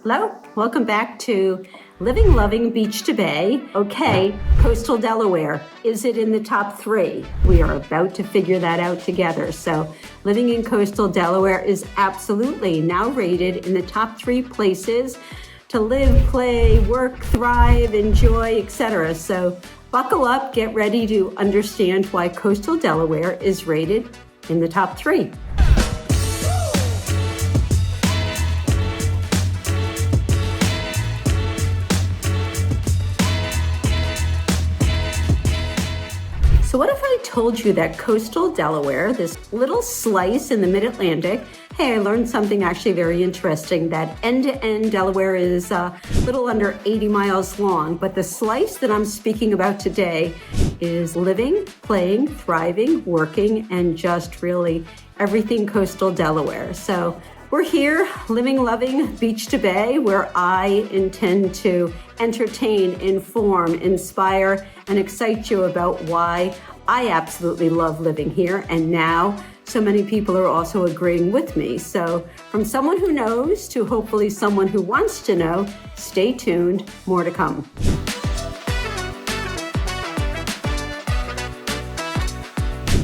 Hello, welcome back to Living, Loving, Beach to Bay. Okay, Coastal Delaware, is it in the top 3? We are about to figure that out together. So living in Coastal Delaware is absolutely now rated in the top 3 places to live, play, work, thrive, enjoy, etc. So buckle up, get ready to understand why Coastal Delaware is rated in the top 3. So what if I told you that Coastal Delaware, this little slice in the mid-Atlantic, hey, I learned something actually very interesting, that end-to-end Delaware is a little under 80 miles long, but the slice that I'm speaking about today is living, playing, thriving, working, and just really everything Coastal Delaware. So we're here, living, loving, beach to bay, where I intend to entertain, inform, inspire, and excite you about why I absolutely love living here. And now so many people are also agreeing with me. So from someone who knows to hopefully someone who wants to know, stay tuned, more to come.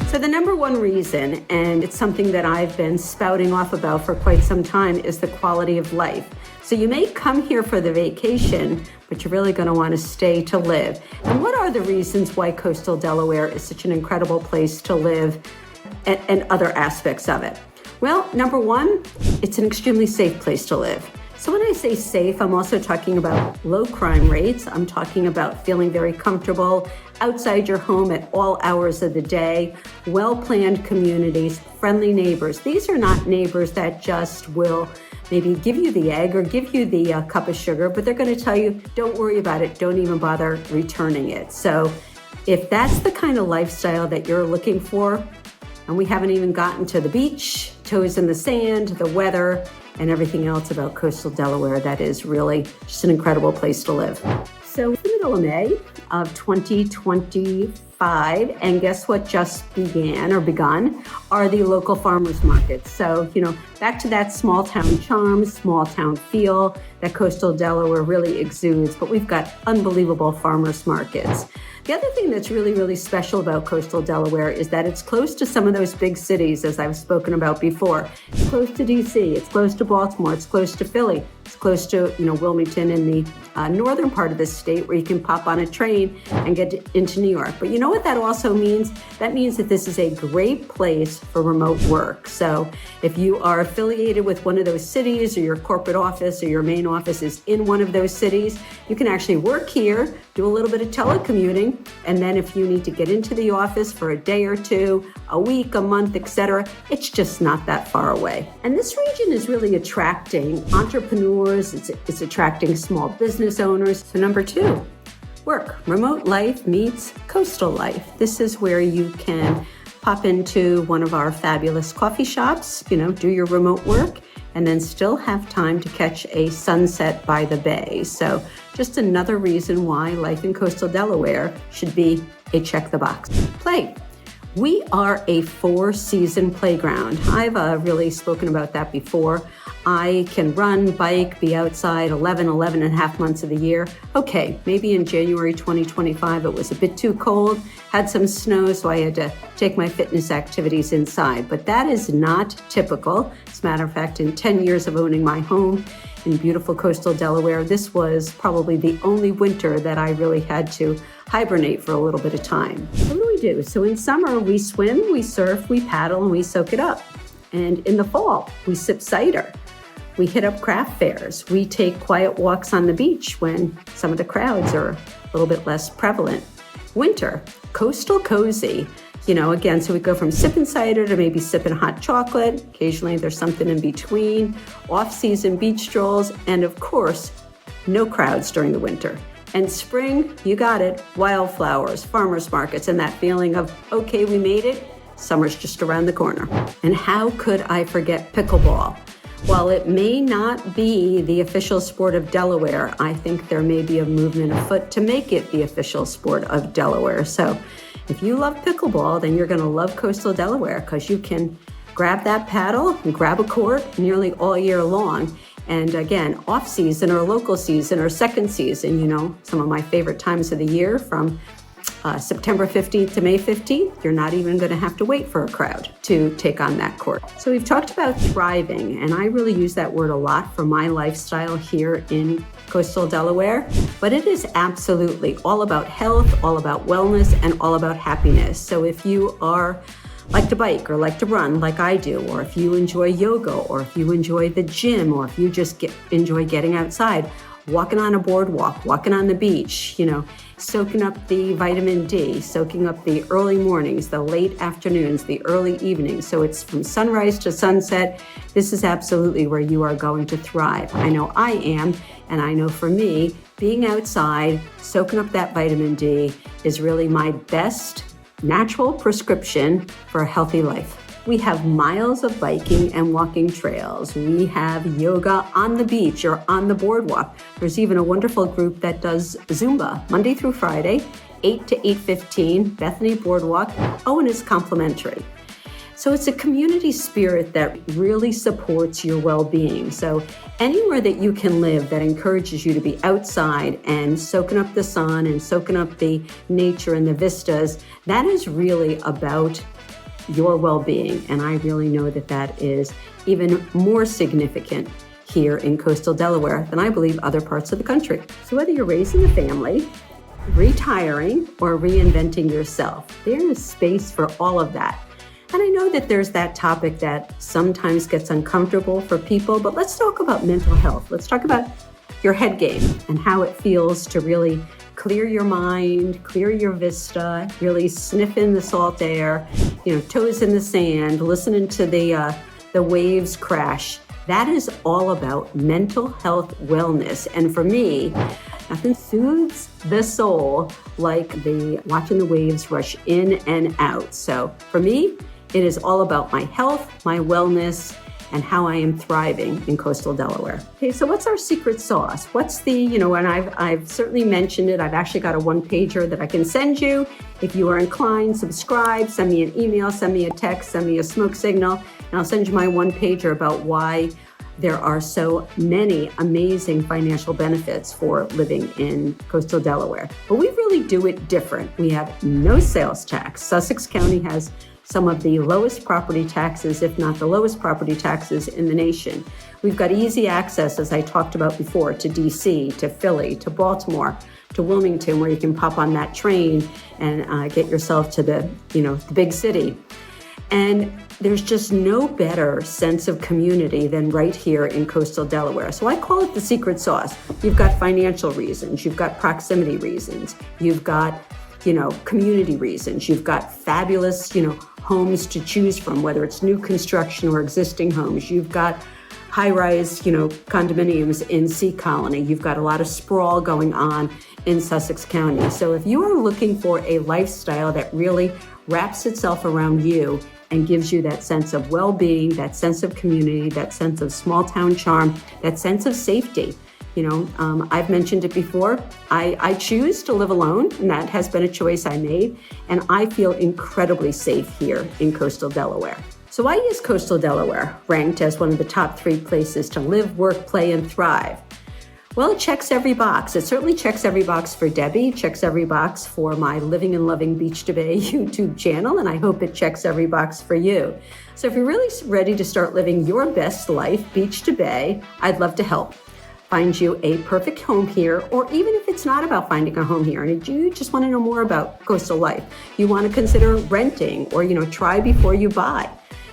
So the number one reason, and it's something that I've been spouting off about for quite some time, is the quality of life. So you may come here for the vacation, but you're really going to want to stay to live. And what are the reasons why Coastal Delaware is such an incredible place to live and other aspects of it? Well, number one, it's an extremely safe place to live. So when I say safe, I'm also talking about low crime rates. I'm talking about feeling very comfortable outside your home at all hours of the day, well-planned communities, friendly neighbors. These are not neighbors that just will maybe give you the egg or give you the cup of sugar, but they're going to tell you, don't worry about it, don't even bother returning it. So if that's the kind of lifestyle that you're looking for, and we haven't even gotten to the beach, toes in the sand, the weather, and everything else about Coastal Delaware, that is really just an incredible place to live. So it's the middle of May of 2025, and guess what just begun are the local farmers markets. So, back to that small town charm, small town feel that Coastal Delaware really exudes, but we've got unbelievable farmers markets. The other thing that's really, really special about Coastal Delaware is that it's close to some of those big cities, as I've spoken about before. It's close to DC, it's close to Baltimore, it's close to Philly, it's close to, Wilmington in the northern part of the state, where you can pop on a train and get into New York. But you know what that also means? That means that this is a great place for remote work. So if you are affiliated with one of those cities, or your corporate office or your main office is in one of those cities, you can actually work here, do a little bit of telecommuting, and then if you need to get into the office for a day or two, a week, a month, etc., it's just not that far away. And this region is really attracting entrepreneurs, it's attracting small business owners. So number 2, work. Remote life meets coastal life. This is where you can pop into one of our fabulous coffee shops, do your remote work, and then still have time to catch a sunset by the bay. So just another reason why life in Coastal Delaware should be a check the box. Play. We are a 4-season playground. I've really spoken about that before. I can run, bike, be outside 11 and a half months of the year. Okay, maybe in January 2025, it was a bit too cold, had some snow, so I had to take my fitness activities inside. But that is not typical. As a matter of fact, in 10 years of owning my home in beautiful Coastal Delaware, this was probably the only winter that I really had to hibernate for a little bit of time. What do we do? So in summer, we swim, we surf, we paddle, and we soak it up. And in the fall, we sip cider. We hit up craft fairs. We take quiet walks on the beach when some of the crowds are a little bit less prevalent. Winter, coastal cozy. Again, so we go from sipping cider to maybe sipping hot chocolate. Occasionally there's something in between. Off-season beach strolls, and of course, no crowds during the winter. And spring, you got it, wildflowers, farmers markets, and that feeling of, okay, we made it, summer's just around the corner. And how could I forget pickleball? While it may not be the official sport of Delaware, I think there may be a movement afoot to make it the official sport of Delaware. So if you love pickleball, then you're going to love Coastal Delaware, because you can grab that paddle and grab a court nearly all year long. And again, off season or local season or second season, some of my favorite times of the year from September 15th to May 15th, you're not even going to have to wait for a crowd to take on that court. So we've talked about thriving, and I really use that word a lot for my lifestyle here in Coastal Delaware, but it is absolutely all about health, all about wellness, and all about happiness. So if you are like to bike or like to run like I do, or if you enjoy yoga, or if you enjoy the gym, or if you just enjoy getting outside, walking on a boardwalk, walking on the beach, soaking up the vitamin D, soaking up the early mornings, the late afternoons, the early evenings. So it's from sunrise to sunset. This is absolutely where you are going to thrive. I know I am, and I know for me, being outside, soaking up that vitamin D is really my best natural prescription for a healthy life. We have miles of biking and walking trails. We have yoga on the beach or on the boardwalk. There's even a wonderful group that does Zumba Monday through Friday, 8 to 8:15, Bethany Boardwalk. Oh, and it's complimentary. So it's a community spirit that really supports your well-being. So anywhere that you can live that encourages you to be outside and soaking up the sun and soaking up the nature and the vistas, that is really about your well-being. And I really know that that is even more significant here in Coastal Delaware than I believe other parts of the country. So whether you're raising a family, retiring, or reinventing yourself, there is space for all of that. And I know that there's that topic that sometimes gets uncomfortable for people, but let's talk about mental health. Let's talk about your head game and how it feels to really clear your mind, clear your vista, really sniff in the salt air, toes in the sand, listening to the waves crash. That is all about mental health wellness. And for me, nothing soothes the soul like watching the waves rush in and out. So for me, it is all about my health, my wellness, and how I am thriving in Coastal Delaware. Okay, so what's our secret sauce? What's and I've certainly mentioned it. I've actually got a one-pager that I can send you. If you are inclined, subscribe, send me an email, send me a text, send me a smoke signal, and I'll send you my one-pager about why there are so many amazing financial benefits for living in Coastal Delaware. But we really do it different. We have no sales tax. Sussex County has some of the lowest property taxes, if not the lowest property taxes in the nation. We've got easy access, as I talked about before, to DC, to Philly, to Baltimore, to Wilmington, where you can pop on that train and get yourself to the big city. And there's just no better sense of community than right here in Coastal Delaware. So I call it the secret sauce. You've got financial reasons, you've got proximity reasons, you've got community reasons. You've got fabulous, homes to choose from, whether it's new construction or existing homes. You've got high-rise, condominiums in Sea Colony. You've got a lot of sprawl going on in Sussex County. So if you are looking for a lifestyle that really wraps itself around you and gives you that sense of well-being, that sense of community, that sense of small-town charm, that sense of safety, I've mentioned it before. I choose to live alone, and that has been a choice I made. And I feel incredibly safe here in Coastal Delaware. So why is Coastal Delaware ranked as one of the top 3 places to live, work, play, and thrive? Well, it checks every box. It certainly checks every box for Debbie, checks every box for my Living and Loving Beach to Bay YouTube channel, and I hope it checks every box for you. So if you're really ready to start living your best life, beach to bay, I'd love to help find you a perfect home here, or even if it's not about finding a home here and you just want to know more about coastal life, you want to consider renting or, try before you buy.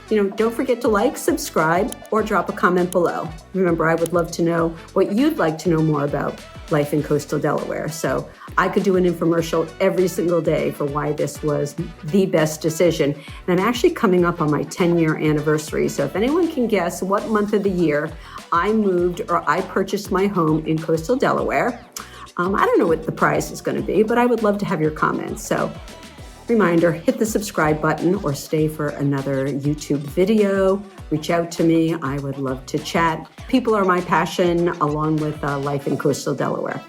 Don't forget to like, subscribe, or drop a comment below. Remember, I would love to know what you'd like to know more about life in Coastal Delaware. So I could do an infomercial every single day for why this was the best decision. And I'm actually coming up on my 10-year anniversary. So if anyone can guess what month of the year I moved or I purchased my home in Coastal Delaware, I don't know what the prize is going to be, but I would love to have your comments. So reminder, hit the subscribe button or stay for another YouTube video. Reach out to me. I would love to chat. People are my passion, along with life in Coastal Delaware.